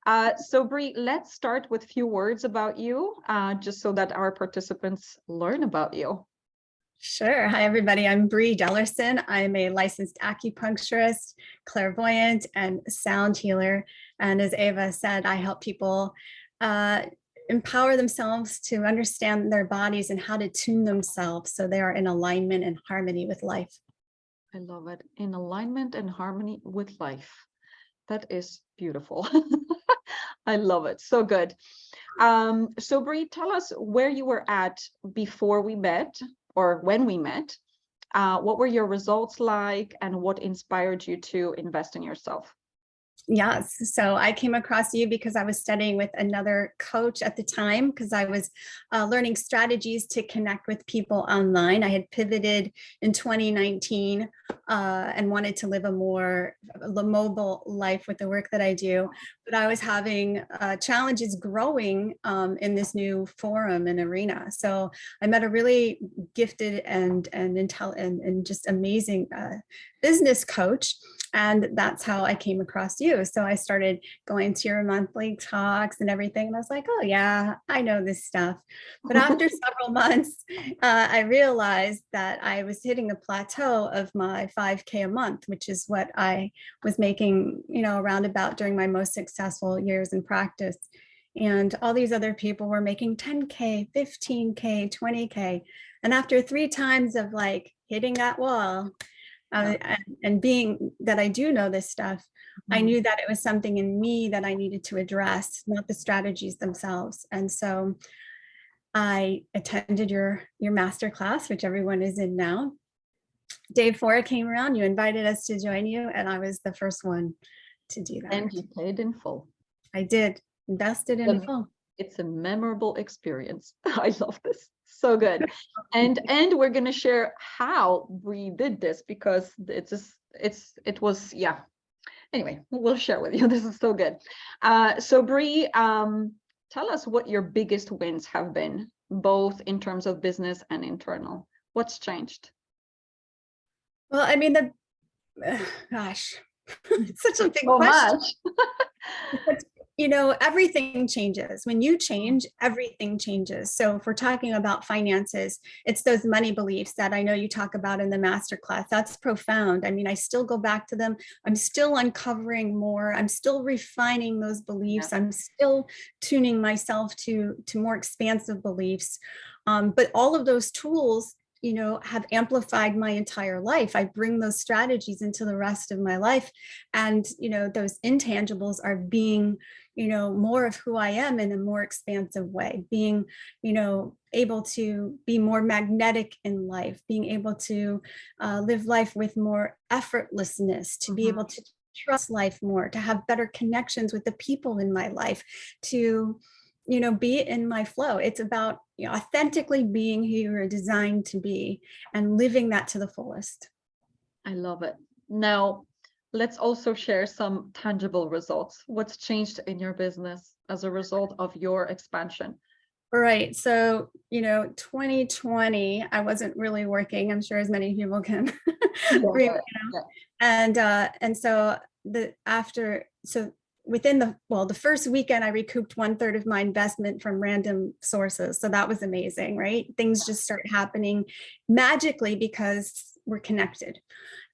So Bree, let's start with a few words about you, just so that our participants learn about you. Sure. Hi, everybody. I'm Bree Dellerson. I'm a licensed acupuncturist, clairvoyant, and sound healer. And as Ava said, I help people empower themselves to understand their bodies and how to tune themselves so they are in alignment and harmony with life. I love it. In alignment and harmony with life. That is beautiful. I love it. So good. So Bree, tell us where you were at before we met or when we met. What were your results like and what inspired you to invest in yourself? Yes. So I came across you because I was studying with another coach at the time because I was learning strategies to connect with people online. I had pivoted in 2019 and wanted to live a more mobile life with the work that I do. But I was having challenges growing in this new forum and arena. So I met a really gifted and just amazing business coach. And that's how I came across you. So I started going to your monthly talks and everything. And I was like, oh, yeah, I know this stuff. But after several months, I realized that I was hitting a plateau of my 5K a month, which is what I was making, around about during my most successful years in practice. And all these other people were making 10K, 15K, 20K. And after 3 times of like hitting that wall, and being that I do know this stuff, I knew that it was something in me that I needed to address, not the strategies themselves. And so I attended your master class, which everyone is in now. Day 4 came around, you invited us to join you, and I was the first one to do that. And you paid in full. I did, invested in full. It's a memorable experience. I love this. So good. And we're going to share how Bree did this because it was, yeah. Anyway, we'll share with you. This is so good. So Bree, tell us what your biggest wins have been, both in terms of business and internal. What's changed? Well, I mean, gosh, it's such a big So question. Much. Everything changes. When you change, everything changes. So if we're talking about finances, it's those money beliefs that I know you talk about in the masterclass. That's profound. I mean, I still go back to them. I'm still uncovering more. I'm still refining those beliefs. Yeah. I'm still tuning myself to more expansive beliefs. But all of those tools have amplified my entire life. I bring those strategies into the rest of my life. And, those intangibles are being, more of who I am in a more expansive way, being, able to be more magnetic in life, being able to live life with more effortlessly, to be able to trust life more, to have better connections with the people in my life, to be in my flow. It's about authentically being who you're designed to be and living that to the fullest. I love it. Now, let's also share some tangible results. What's changed in your business as a result of your expansion? Right. So, 2020, I wasn't really working. I'm sure as many people can agree, And so within the first weekend, I recouped 1/3 of my investment from random sources. So that was amazing, right? Things just start happening magically because we're connected.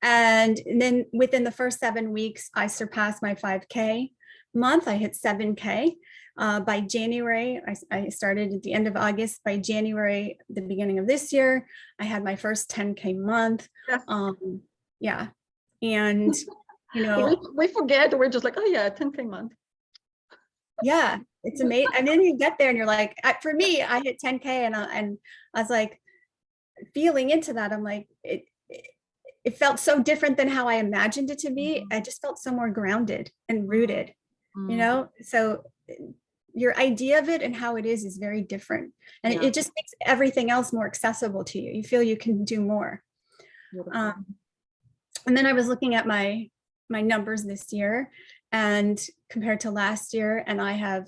And then within the first 7 weeks, I surpassed my 5K month. I hit 7K. By January, I started at the end of August. By January, the beginning of this year, I had my first 10K month. Yes. And we forget, we're just like, oh yeah, 10K month. Yeah, it's amazing. And then you get there and you're like, for me, I hit 10K and I was like feeling into that. I'm like, it felt so different than how I imagined it to be. I just felt so more grounded and rooted, so your idea of it and how it is very different. And it just makes everything else more accessible to you. You feel you can do more. And then I was looking at my numbers this year and compared to last year, and I have,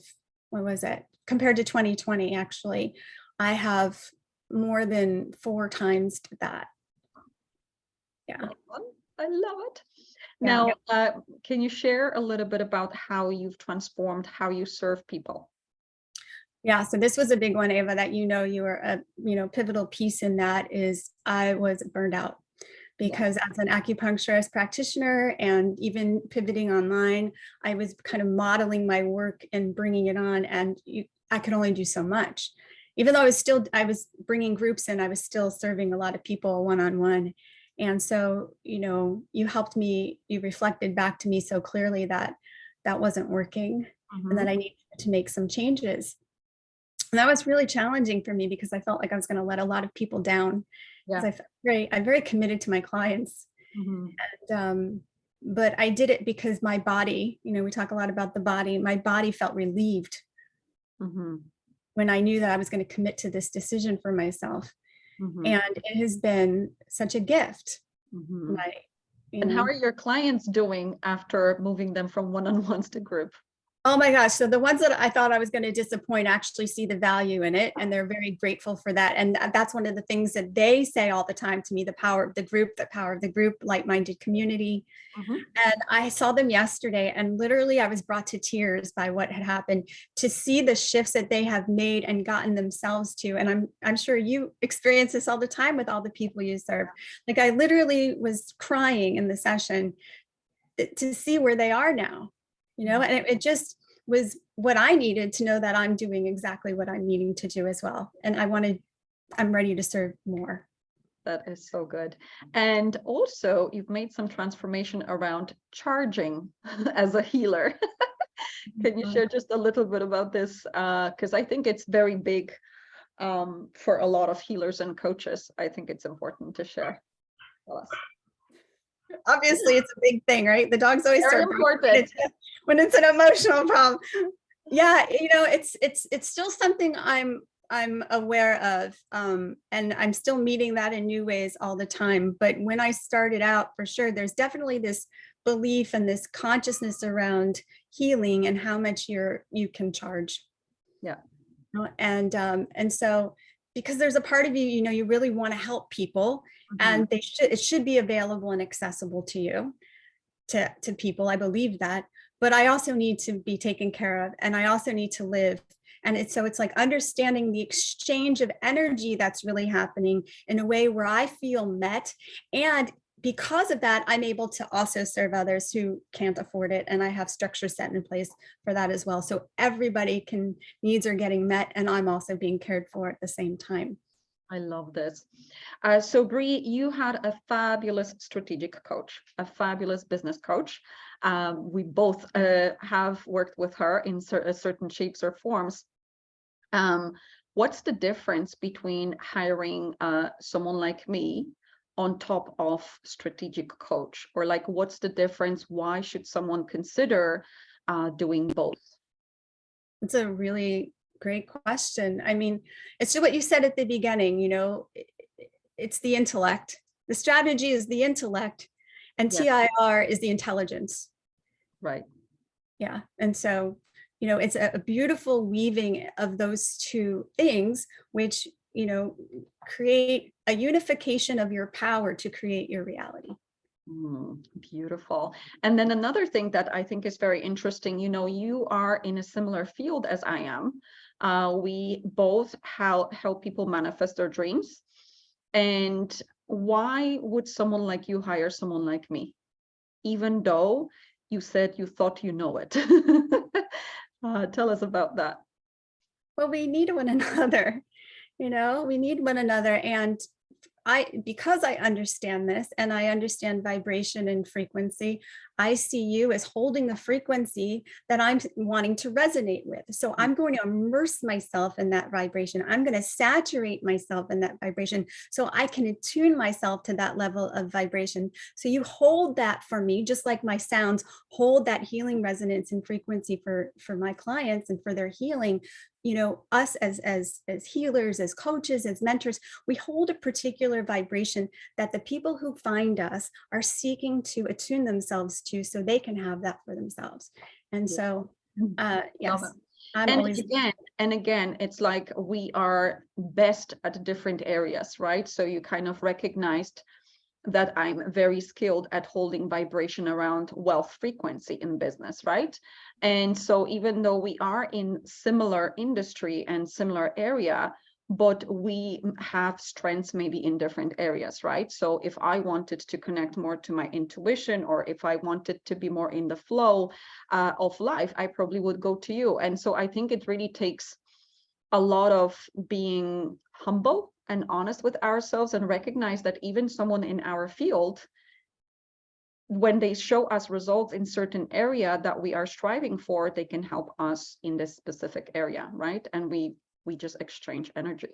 compared to 2020, actually, I have more than 4 times that. Yeah. I love it. Now, can you share a little bit about how you've transformed how you serve people? Yeah, so this was a big one, Ava, that you were a pivotal piece in that. Is I was burned out because as an acupuncturist practitioner and even pivoting online, I was kind of modeling my work and bringing it on, and I could only do so much. Even though I was bringing groups in, I was still serving a lot of people one-on-one. And so, you helped me, you reflected back to me so clearly that that wasn't working and that I needed to make some changes. And that was really challenging for me because I felt like I was going to let a lot of people down. Because I'm very committed to my clients. And, but I did it because my body, we talk a lot about the body, my body felt relieved when I knew that I was going to commit to this decision for myself. And it has been such a gift. And how are your clients doing after moving them from one-on-ones to group? Oh my gosh. So the ones that I thought I was going to disappoint actually see the value in it. And they're very grateful for that. And that's one of the things that they say all the time to me, the power of the group, like-minded community. And I saw them yesterday, and literally I was brought to tears by what had happened, to see the shifts that they have made and gotten themselves to. And I'm sure you experience this all the time with all the people you serve. Like, I literally was crying in the session to see where they are now. And it just was what I needed to know, that I'm doing exactly what I'm needing to do as well. And I'm ready to serve more. That is so good. And also, you've made some transformation around charging as a healer. Can you share just a little bit about this? Because I think it's very big for a lot of healers and coaches. I think it's important to share. Tell us. Obviously, it's a big thing, right? The dog's always very important when it's an emotional problem. Yeah, it's still something I'm aware of, and I'm still meeting that in new ways all the time. But when I started out, for sure, there's definitely this belief and this consciousness around healing and how much you can charge. Yeah. And so, because there's a part of you, you really want to help people, and it should be available and accessible to you, to people. I believe that, but I also need to be taken care of, and I also need to live. And it's like understanding the exchange of energy that's really happening in a way where I feel met. And because of that, I'm able to also serve others who can't afford it. And I have structure set in place for that as well. So everybody needs are getting met, and I'm also being cared for at the same time. I love this. So Bree, you had a fabulous strategic coach, a fabulous business coach. We both have worked with her in certain shapes or forms. What's the difference between hiring someone like me on top of strategic coach? Or like, what's the difference? Why should someone consider doing both? It's a really great question. I mean, it's just what you said at the beginning, it's the intellect. The strategy is the intellect, and TIR is the intelligence. Right. Yeah. And so, it's a beautiful weaving of those two things, which, create a unification of your power to create your reality. Beautiful. And then another thing that I think is very interesting, you are in a similar field as I am. We both help people manifest their dreams. And why would someone like you hire someone like me, even though you said you thought you know it? Tell us about that. Well, we need one another. We need one another. And because I understand this, and I understand vibration and frequency, I see you as holding the frequency that I'm wanting to resonate with. So I'm going to immerse myself in that vibration. I'm going to saturate myself in that vibration so I can attune myself to that level of vibration. So you hold that for me, just like my sounds hold that healing resonance and frequency for my clients and for their healing. Us as healers, as coaches, as mentors, we hold a particular vibration that the people who find us are seeking to attune themselves to, so they can have that for themselves. And so, yes. And again, it's like we are best at different areas, right? So you kind of recognized that I'm very skilled at holding vibration around wealth frequency in business, right? And so even though we are in similar industry and similar area, but we have strengths maybe in different areas, right? So if I wanted to connect more to my intuition, or if I wanted to be more in the flow of life, I probably would go to you. And so I think it really takes a lot of being humble and honest with ourselves, and recognize that even someone in our field, when they show us results in certain area that we are striving for, they can help us in this specific area, right? And we just exchange energy.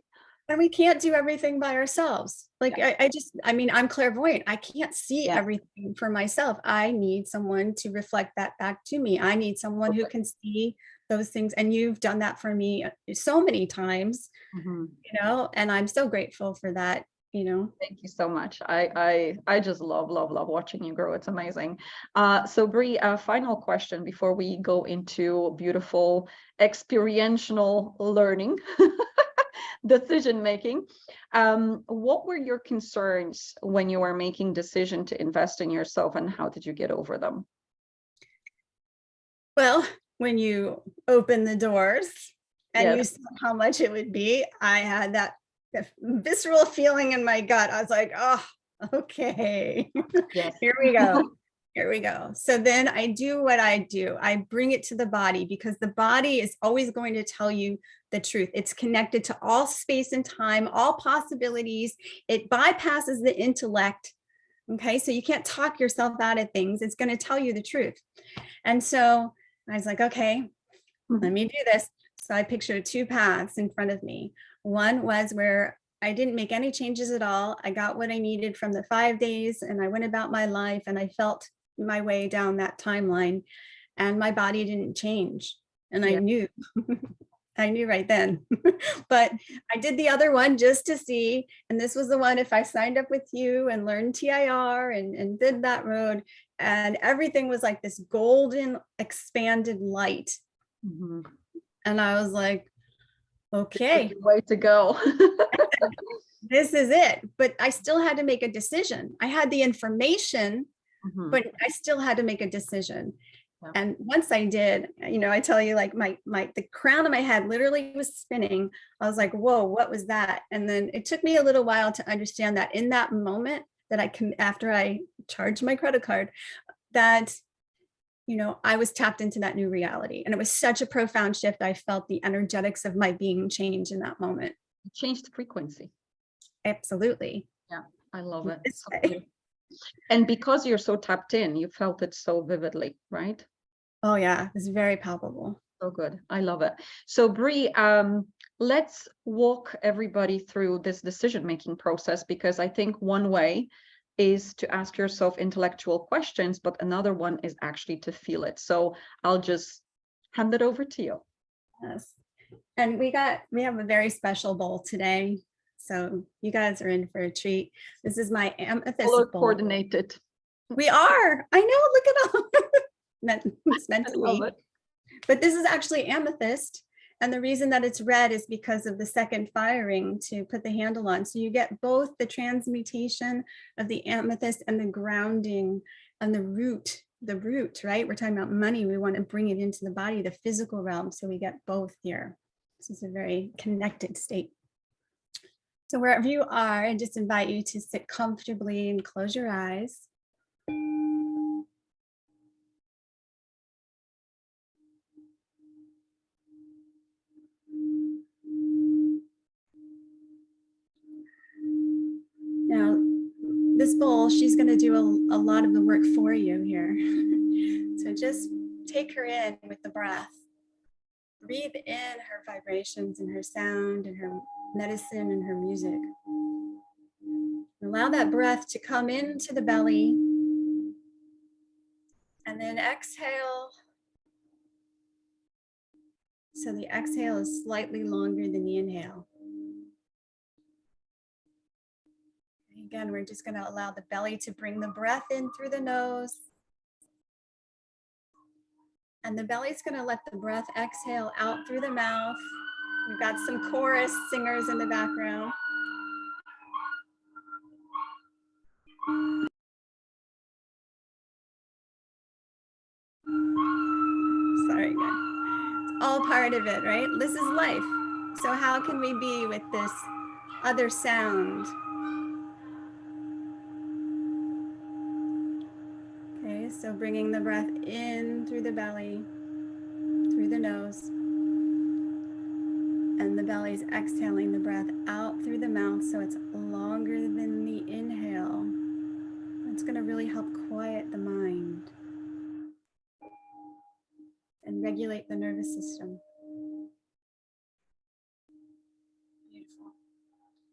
And we can't do everything by ourselves. Like I mean, I'm clairvoyant. I can't see everything for myself. I need someone to reflect that back to me. I need someone who can see those things. And you've done that for me so many times, you know, and I'm so grateful for that, you know. Thank you so much. I just love watching you grow. It's amazing. So Bree, a final question before we go into beautiful experiential learning. Decision making. What were your concerns when you were making decision to invest in yourself, and how did you get over them? Well, when you open the doors and you saw how much it would be, I had that visceral feeling in my gut. I was like, oh, okay, here we go. Here we go. So then I do what I do. I bring it to the body, because the body is always going to tell you the truth. It's connected to all space and time, all possibilities. It bypasses the intellect. Okay. So you can't talk yourself out of things. It's going to tell you the truth. And so I was like, okay, let me do this. So I pictured two paths in front of me. One was where I didn't make any changes at all. I got what I needed from the 5 days, and I went about my life, and I felt my way down that timeline, and my body didn't change. And I knew, I knew right then, but I did the other one just to see. And this was the one, if I signed up with you and learned TIR and did that road, and everything was like this golden expanded light. And I was like, okay, way to go. this is it. But I still had to make a decision. I had the information, but I still had to make a decision. And once I did, you know, I tell you, like the crown of my head literally was spinning. I was like, whoa, what was that? And then it took me a little while to understand that in that moment that after I charged my credit card, that, you know, I was tapped into that new reality. And it was such a profound shift. I felt the energetics of my being change in that moment. It changed the frequency. Absolutely. Yeah, I love it. So and because you're so tapped in, you felt it so vividly, right? Oh yeah, it's very palpable. So good. I love it. So Bree, let's walk everybody through this decision-making process, because I think one way is to ask yourself intellectual questions, but another one is actually to feel it. So I'll just hand it over to you. Yes. And we have a very special bowl today. So you guys are in for a treat. This is my amethyst bowl. Coordinated. We are. I know. Look at all. It's meant to be. But this is actually amethyst. And the reason that it's red is because of the second firing to put the handle on. So you get both the transmutation of the amethyst and the grounding and the root, right? We're talking about money. We want to bring it into the body, the physical realm. So we get both here. This is a very connected state. So wherever you are, I just invite you to sit comfortably and close your eyes. Now, this bowl, she's going to do a lot of the work for you here. So just take her in with the breath. Breathe in her vibrations and her sound and her medicine and her music. Allow that breath to come into the belly. And then exhale. So the exhale is slightly longer than the inhale. Again, we're just going to allow the belly to bring the breath in through the nose. And the belly's going to let the breath exhale out through the mouth. We've got some chorus singers in the background. Sorry, guys. It's all part of it, right? This is life. So how can we be with this other sound? Okay, so bringing the breath in through the belly, through the nose, and the belly's exhaling the breath out through the mouth so it's longer than the inhale. It's going to really help quiet the mind and regulate the nervous system. Beautiful.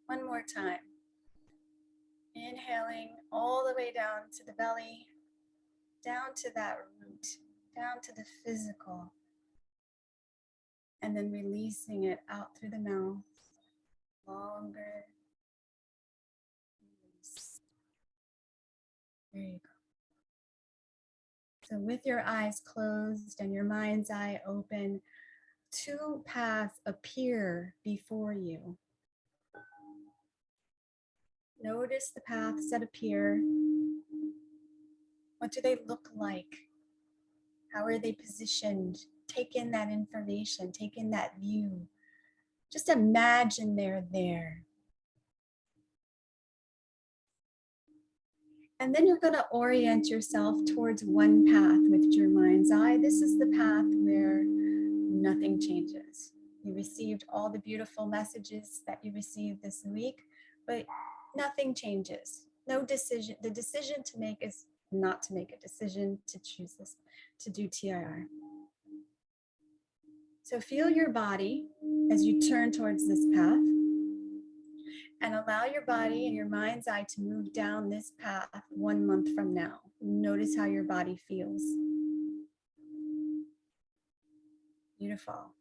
One more time. Inhaling all the way down to the belly, down to that root, down to the physical, and then releasing it out through the mouth, longer. Release. There you go. So with your eyes closed and your mind's eye open, two paths appear before you. Notice the paths that appear. What do they look like? How are they positioned? Take in that information, take in that view. Just imagine they're there. And then you're going to orient yourself towards one path with your mind's eye. This is the path where nothing changes. You received all the beautiful messages that you received this week, but nothing changes. No decision. The decision to make is not to make a decision to choose this, to do TIR. So feel your body as you turn towards this path and allow your body and your mind's eye to move down this path 1 month from now. Notice how your body feels. Beautiful.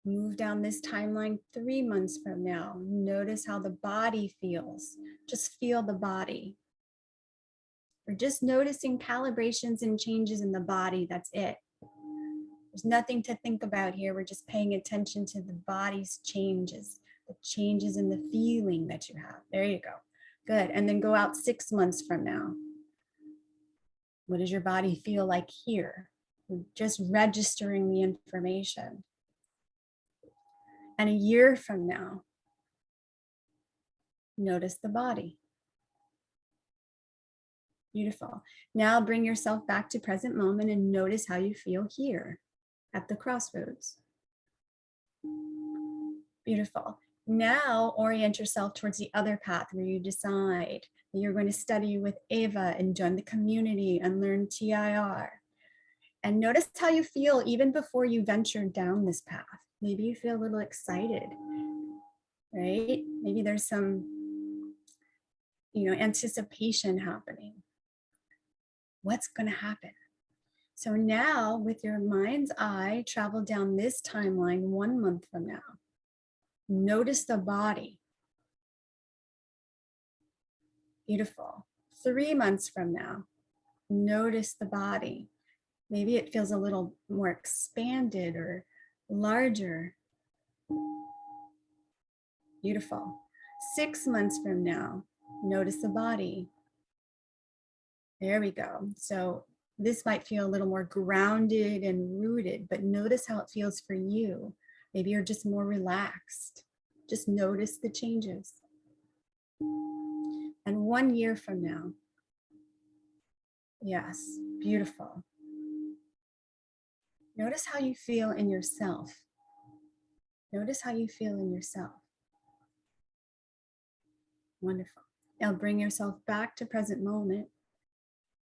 Move down this timeline 3 months from now. Notice how the body feels. Just feel the body. We're just noticing calibrations and changes in the body. That's it. There's nothing to think about here. We're just paying attention to the body's changes, the changes in the feeling that you have. There you go. Good. And then go out 6 months from now. What does your body feel like here? We're just registering the information. And a year from now, notice the body. Beautiful. Now bring yourself back to present moment and notice how you feel here at the crossroads. Beautiful. Now orient yourself towards the other path where you decide that you're going to study with Ava and join the community and learn TIR. And notice how you feel even before you venture down this path. Maybe you feel a little excited, right? Maybe there's some, anticipation happening. What's going to happen? So now with your mind's eye, travel down this timeline 1 month from now. Notice the body. Beautiful. 3 months from now, notice the body. Maybe it feels a little more expanded or larger. Beautiful. 6 months from now, notice the body. There we go. So this might feel a little more grounded and rooted, but notice how it feels for you. Maybe you're just more relaxed. Just notice the changes. And 1 year from now, yes, beautiful. Notice how you feel in yourself. Notice how you feel in yourself. Wonderful. Now bring yourself back to present moment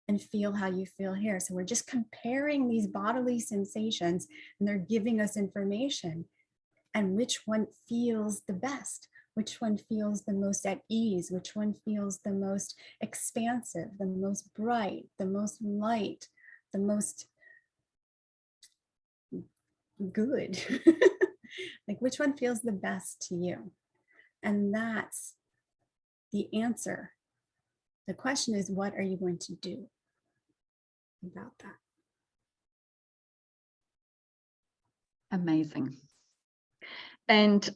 and feel how you feel here. So we're just comparing these bodily sensations and they're giving us information and which one feels the best, which one feels the most at ease, which one feels the most expansive, the most bright, the most light, the most good. Like which one feels the best to you? And that's the answer. The question is, what are you going to do about that? Amazing. And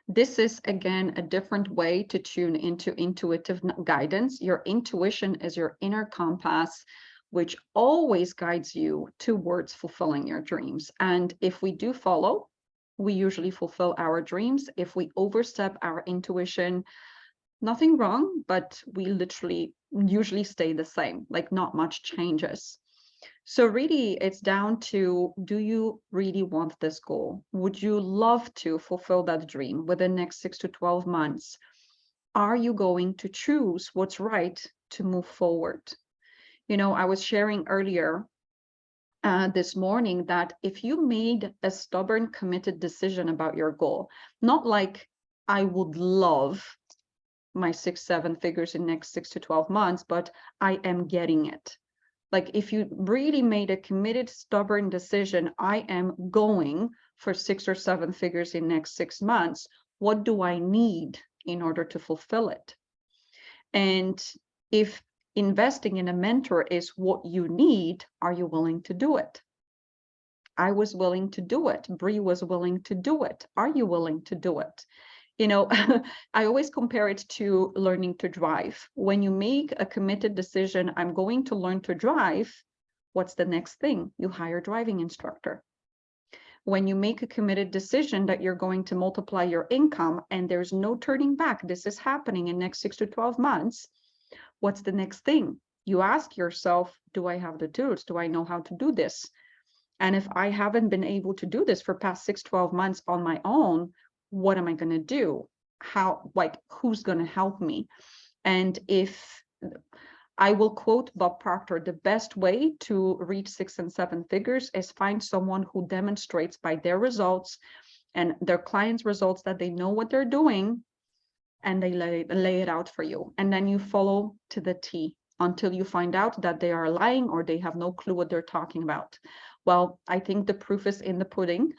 This is, again, a different way to tune into intuitive guidance. Your intuition is your inner compass, which always guides you towards fulfilling your dreams. And if we do follow, we usually fulfill our dreams. If we overstep our intuition, nothing wrong, but we literally usually stay the same, like not much changes. So really, it's down to, do you really want this goal? Would you love to fulfill that dream within the next 6 to 12 months? Are you going to choose what's right to move forward? You know, I was sharing earlier this morning that if you made a stubborn, committed decision about your goal, not like I would love my 6-7 figures in next 6 to 12 months, but I am getting it. Like if you really made a committed, stubborn decision, I am going for 6 or 7 figures in next 6 months, what do I need in order to fulfill it? And if investing in a mentor is what you need, are you willing to do it? I was willing to do it. Bree was willing to do it. Are you willing to do it? You know, I always compare it to learning to drive. When you make a committed decision, I'm going to learn to drive, what's the next thing? You hire a driving instructor. When you make a committed decision that you're going to multiply your income and there's no turning back, this is happening in next 6 to 12 months, what's the next thing? You ask yourself, do I have the tools? Do I know how to do this? And if I haven't been able to do this for past 6, 12 months on my own, what am I going to do? How, like, who's going to help me? And if I will quote Bob Proctor, the best way to reach 6 and 7 figures is find someone who demonstrates by their results and their clients' results that they know what they're doing, and they lay it out for you. And then you follow to the T until you find out that they are lying or they have no clue what they're talking about. Well, I think the proof is in the pudding,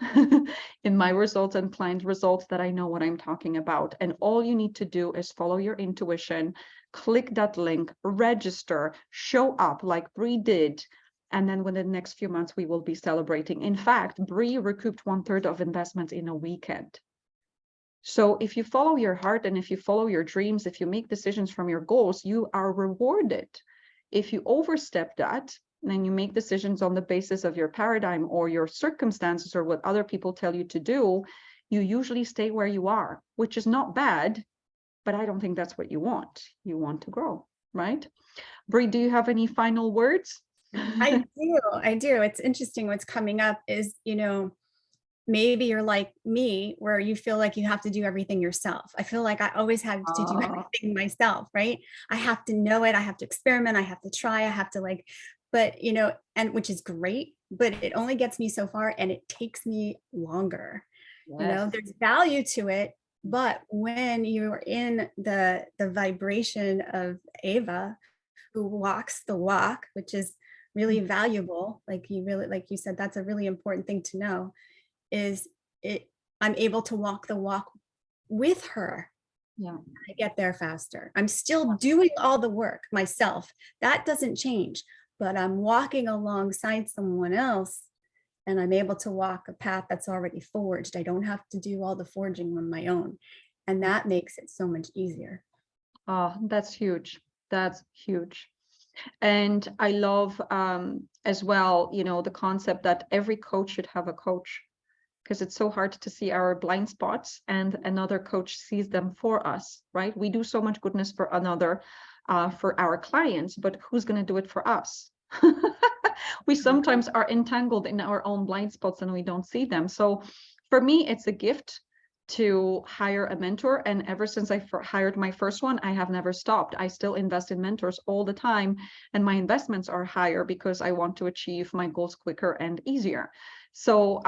in my results and client results, that I know what I'm talking about. And all you need to do is follow your intuition, click that link, register, show up like Bree did. And then within the next few months, we will be celebrating. In fact, Bree recouped 1/3 of investments in a weekend. So if you follow your heart and if you follow your dreams, if you make decisions from your goals, you are rewarded. If you overstep that, then you make decisions on the basis of your paradigm or your circumstances or what other people tell you to do, you usually stay where you are, which is not bad, but I don't think that's what you want. You want to grow, right? Bree, do you have any final words? I do. It's interesting what's coming up is, maybe you're like me, where you feel like you have to do everything yourself. I feel like I always have to do everything myself, right? I have to know it. I have to experiment. I have to try. I have to but and which is great, but it only gets me so far and it takes me longer. Yes. There's value to it, but when you're in the vibration of Ava, who walks the walk, which is really valuable, like you said, that's a really important thing to know, is I'm able to walk the walk with her. Yeah. I get there faster. I'm still doing all the work myself. That doesn't change, but I'm walking alongside someone else and I'm able to walk a path that's already forged. I don't have to do all the forging on my own. And that makes it so much easier. Oh, that's huge. That's huge. And I love as well, the concept that every coach should have a coach, because it's so hard to see our blind spots and another coach sees them for us, right? We do so much goodness for for our clients, but who's going to do it for us? We sometimes are entangled in our own blind spots and we don't see them. So for me, it's a gift to hire a mentor. And ever since I hired my first one, I have never stopped. I still invest in mentors all the time. And my investments are higher because I want to achieve my goals quicker and easier. So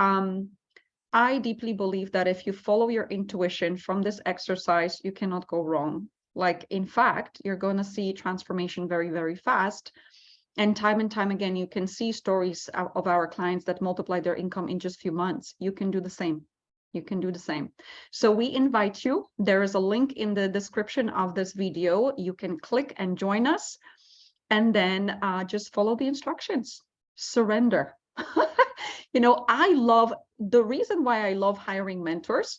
I deeply believe that if you follow your intuition from this exercise, you cannot go wrong. Like, in fact, you're going to see transformation very, very fast. And time again, you can see stories of our clients that multiply their income in just a few months. You can do the same. You can do the same. So we invite you. There is a link in the description of this video. You can click and join us, and then just follow the instructions. Surrender. I love, the reason why I love hiring mentors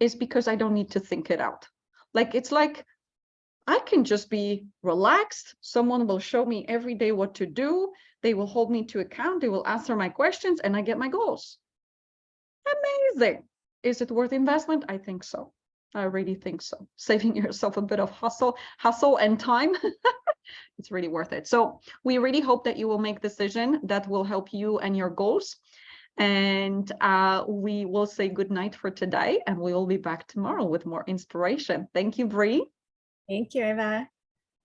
is because I don't need to think it out. Like, it's like, I can just be relaxed. Someone will show me every day what to do. They will hold me to account. They will answer my questions and I get my goals. Amazing. Is it worth investment? I think so. I really think so. Saving yourself a bit of hustle and time. It's really worth it. So we really hope that you will make a decision that will help you and your goals. And we will say good night for today, and we will be back tomorrow with more inspiration. Thank you, Bree. Thank you, Eva.